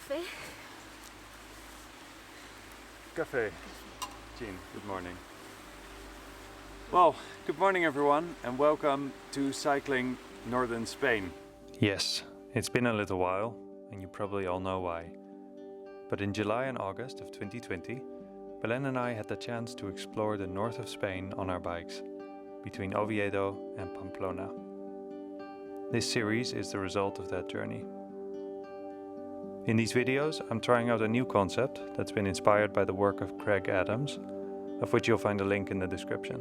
Cafe. Cafe. Jean, good morning. Well, good morning everyone and welcome to Cycling Northern Spain. Yes, it's been a little while and you probably all know why. But in July and August of 2020, Belen and I had the chance to explore the north of Spain on our bikes, between Oviedo and Pamplona. This series is the result of that journey. In these videos, I'm trying out a new concept that's been inspired by the work of Kraig Adam, of which you'll find a link in the description.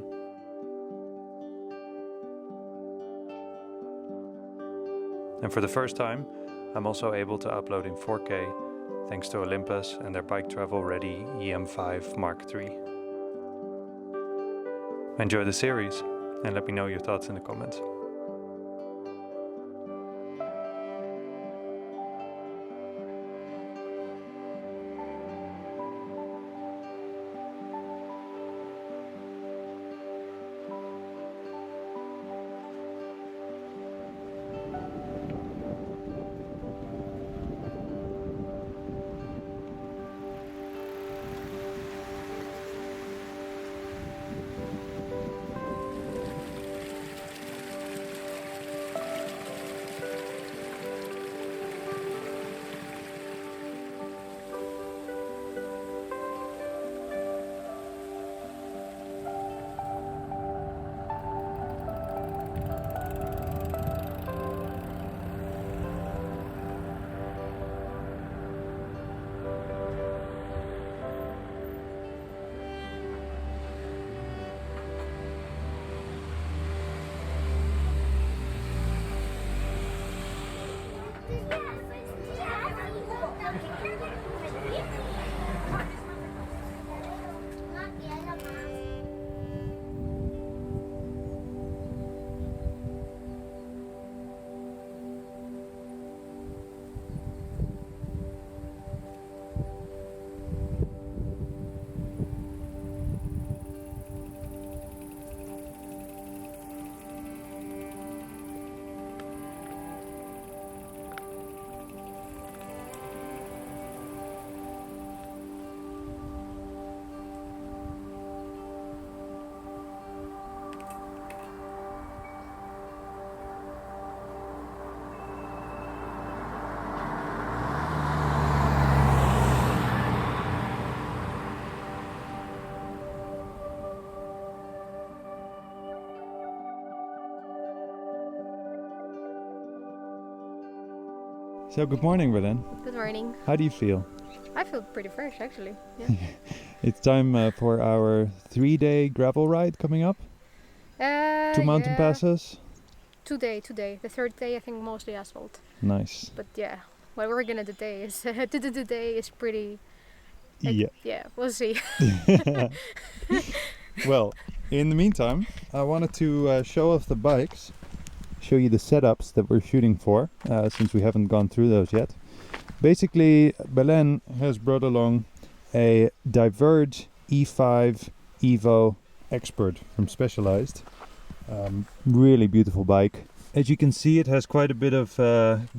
And for the first time, I'm also able to upload in 4K thanks to Olympus and their bike travel ready EM5 Mark III. Enjoy the series and let me know your thoughts in the comments. So good morning, Belen. Good morning. How do you feel? I feel pretty fresh actually. Yeah. It's time for our 3-day gravel ride coming up. 2 mountain passes. Today. The third day I think mostly asphalt. Nice. But yeah, what we're gonna do today is pretty. Yeah, we'll see. Well, in the meantime, I wanted to show off the bikes. Show you the setups that we're shooting for, since we haven't gone through those yet. Basically, Belen has brought along a Diverge E5 Evo Expert from Specialized. Really beautiful bike. As you can see, it has quite a bit of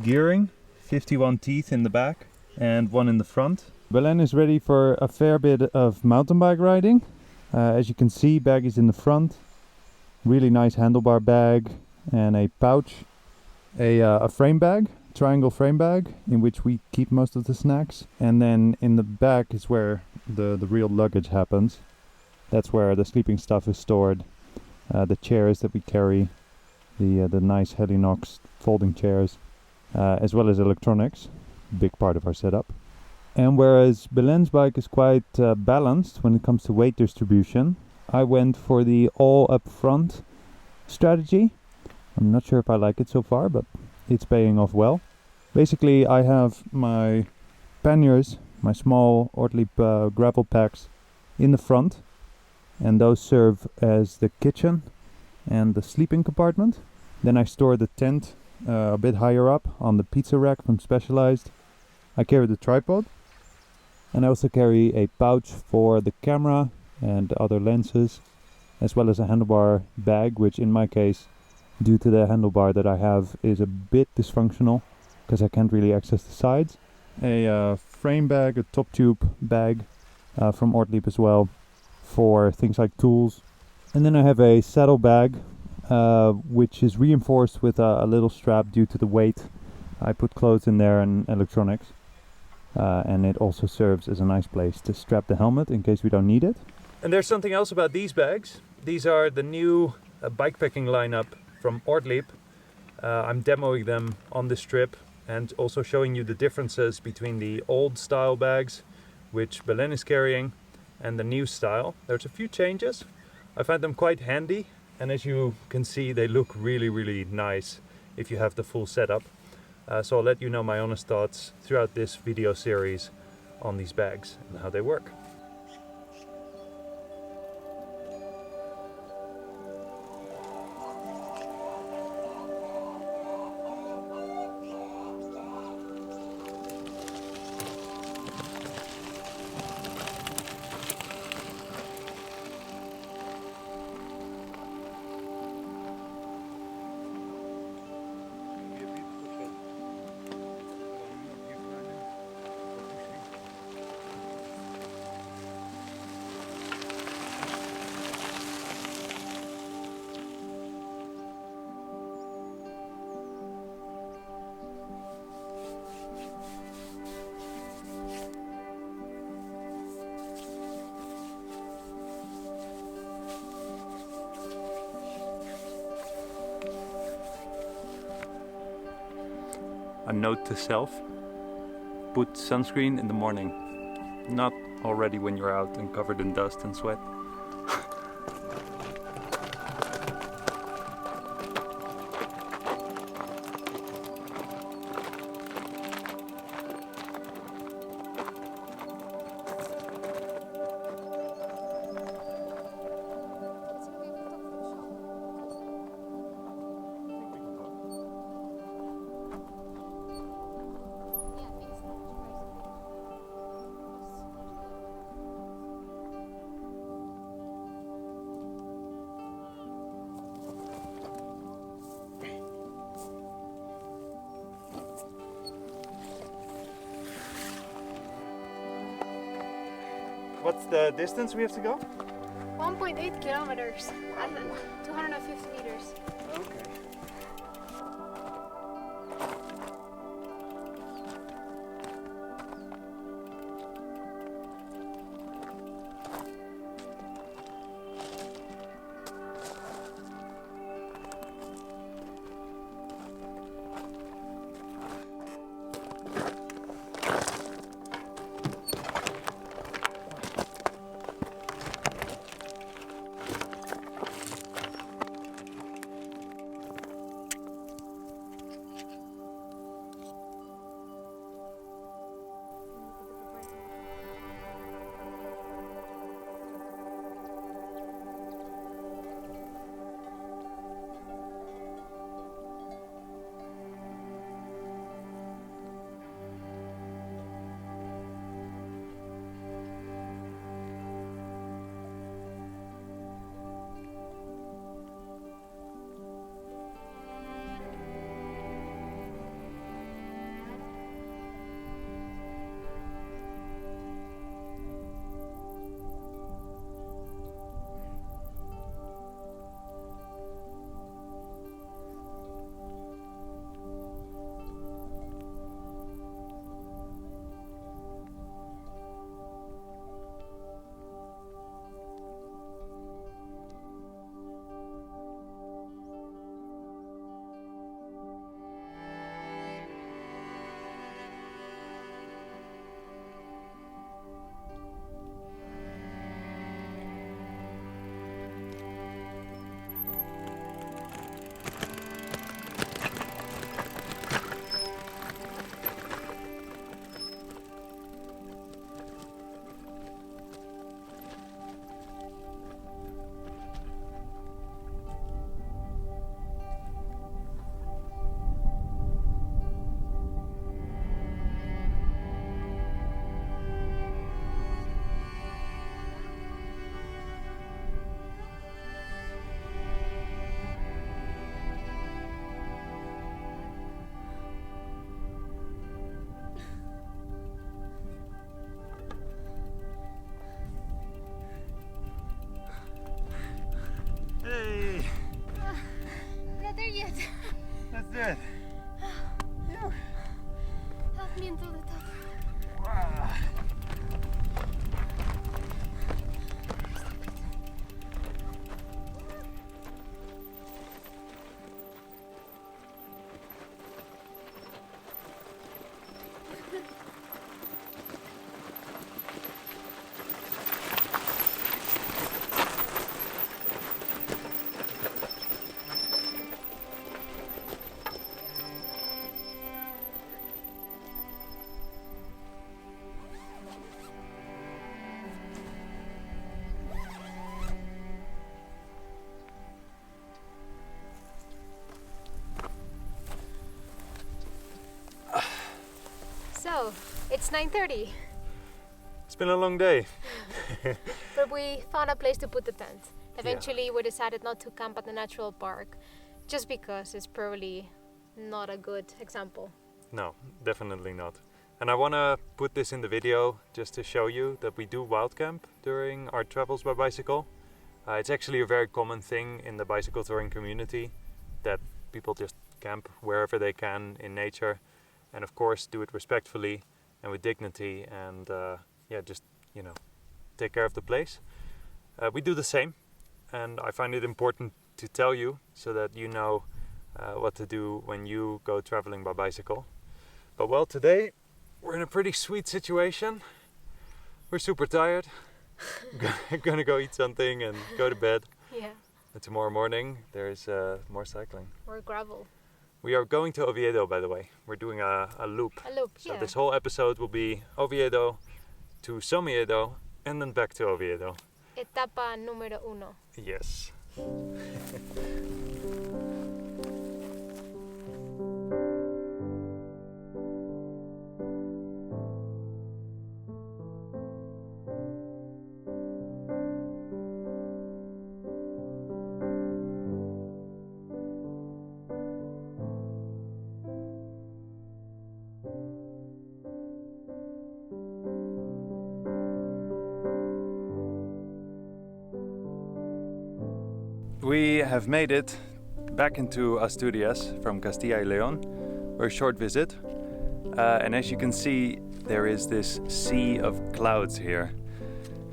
gearing, 51 teeth in the back and one in the front. Belen is ready for a fair bit of mountain bike riding. As you can see, bag is in the front. Really nice handlebar bag. And a pouch, a frame bag, triangle frame bag, in which we keep most of the snacks. And then in the back is where the real luggage happens. That's where the sleeping stuff is stored. The chairs that we carry, the nice Helinox folding chairs, as well as electronics, big part of our setup. And whereas Belen's bike is quite balanced when it comes to weight distribution, I went for the all up front strategy. I'm not sure if I like it so far, but it's paying off well. Basically, I have my panniers, my small Ortlieb gravel packs in the front, and those serve as the kitchen and the sleeping compartment. Then I store the tent a bit higher up on the pizza rack from Specialized. I carry the tripod, and I also carry a pouch for the camera and other lenses, as well as a handlebar bag, which in my case, due to the handlebar that I have, is a bit dysfunctional because I can't really access the sides. a frame bag, a top tube bag from Ortlieb as well for things like tools. And then I have a saddle bag which is reinforced with a little strap due to the weight. I put clothes in there and electronics. And it also serves as a nice place to strap the helmet in case we don't need it. And there's something else about these bags. These are the new bikepacking lineup from Ortlieb. I'm demoing them on this trip and also showing you the differences between the old style bags, which Belen is carrying, and the new style. There's a few changes. I find them quite handy, and as you can see, they look really, really nice if you have the full setup. So I'll let you know my honest thoughts throughout this video series on these bags and how they work. A note to self: put sunscreen in the morning, not already when you're out and covered in dust and sweat. What's the distance we have to go? 1.8 kilometers and 250 meters. Okay. to the top. So, it's 9:30, It's been a long day. but we found a place to put the tent. Eventually, we decided not to camp at the natural park, just because it's probably not a good example. No, definitely not. And I want to put this in the video just to show you that we do wild camp during our travels by bicycle. It's actually a very common thing in the bicycle touring community that people just camp wherever they can in nature, and of course do it respectfully and with dignity, and just take care of the place. We do the same, and I find it important to tell you so that you know what to do when you go traveling by bicycle. But well, today we're in a pretty sweet situation. We're super tired. Gonna go eat something and go to bed. Yeah. And tomorrow morning there's more cycling. Or gravel. We are going to Oviedo, by the way. We're doing a loop. A loop, So yeah. this whole episode will be Oviedo to Somiedo and then back to Oviedo. Etapa número 1. Yes. We have made it back into Asturias from Castilla y León. We're a short visit, and as you can see, there is this sea of clouds here,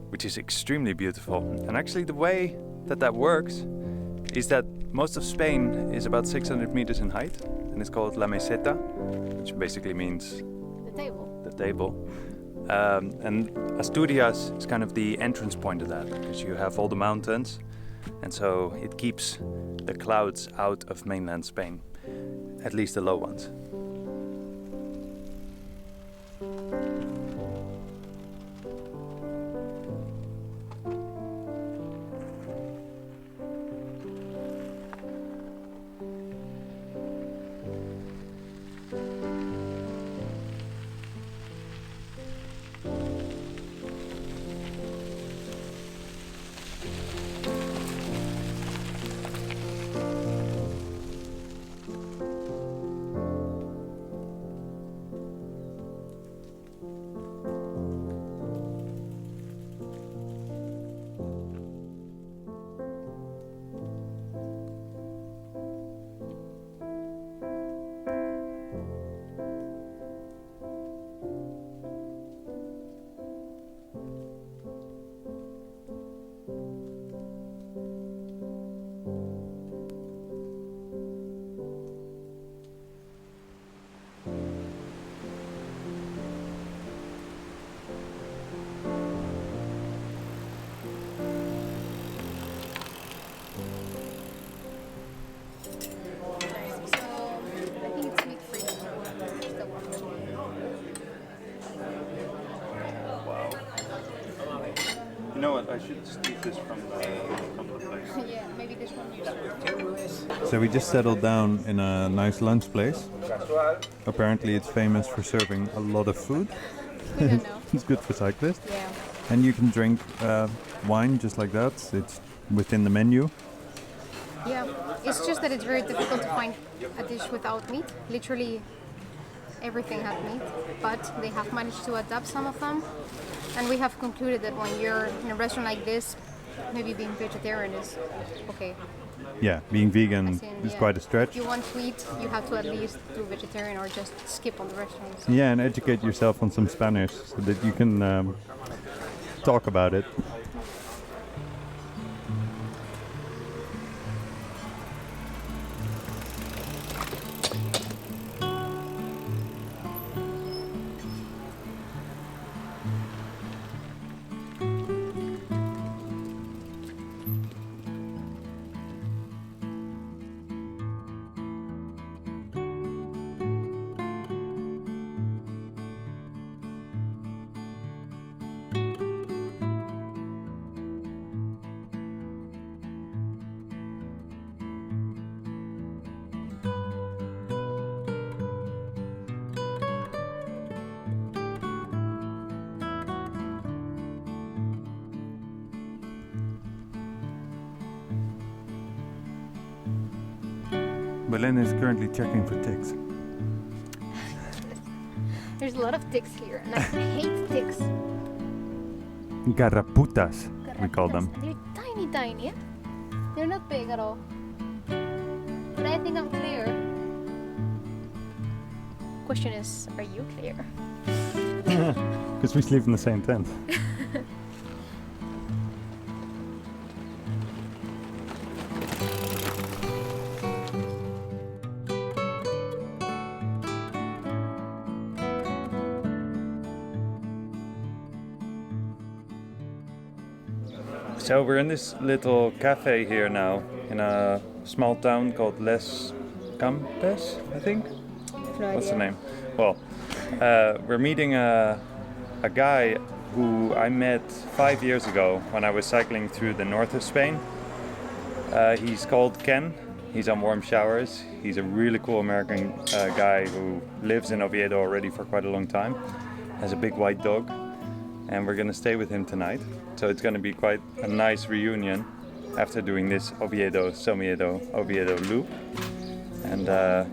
which is extremely beautiful. And actually the way that works is that most of Spain is about 600 meters in height, and it's called La Meseta, which basically means The the table. And Asturias is kind of the entrance point of that, because you have all the mountains, and so it keeps the clouds out of mainland Spain, at least the low ones. You know what? I should steal this from the place. Yeah, maybe this one. So we just settled down in a nice lunch place. Apparently it's famous for serving a lot of food. We don't know. It's good for cyclists. Yeah. And you can drink wine just like that. It's within the menu. Yeah. It's just that it's very difficult to find a dish without meat. Literally everything had meat, but they have managed to adapt some of them. And we have concluded that when you're in a restaurant like this, maybe being vegetarian is okay. yeah, being vegan As in, is yeah, quite a stretch. If you want to eat, you have to at least do vegetarian or just skip on the restaurants. Yeah, and educate yourself on some Spanish so that you can talk about it. Belen is currently checking for ticks. There's a lot of ticks here, and I hate ticks. Garraputas, we call them. They're tiny, tiny. Yeah? They're not big at all. But I think I'm clear. Question is, are you clear? Because we sleep in the same tent. So we're in this little cafe here now in a small town called Les Campes, I think. What's the name? Well, we're meeting a guy who I met 5 years ago when I was cycling through the north of Spain. He's called Ken. He's on Warm Showers. He's a really cool American guy who lives in Oviedo already for quite a long time. Has a big white dog. And we're gonna stay with him tonight. So it's gonna be quite a nice reunion after doing this Somiedo Oviedo loop. And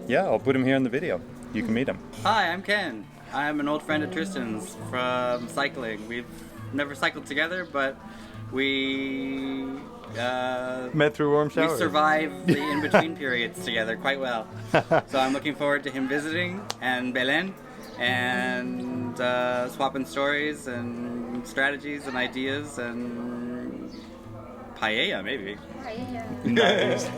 yeah, I'll put him here in the video. You can meet him. Hi, I'm Ken. I'm an old friend of Tristan's from cycling. We've never cycled together, but we met through Warm Showers. We survived the in-between periods together quite well. So I'm looking forward to him visiting, and Belen, and swapping stories and strategies and ideas and paella maybe. Paella. Nice.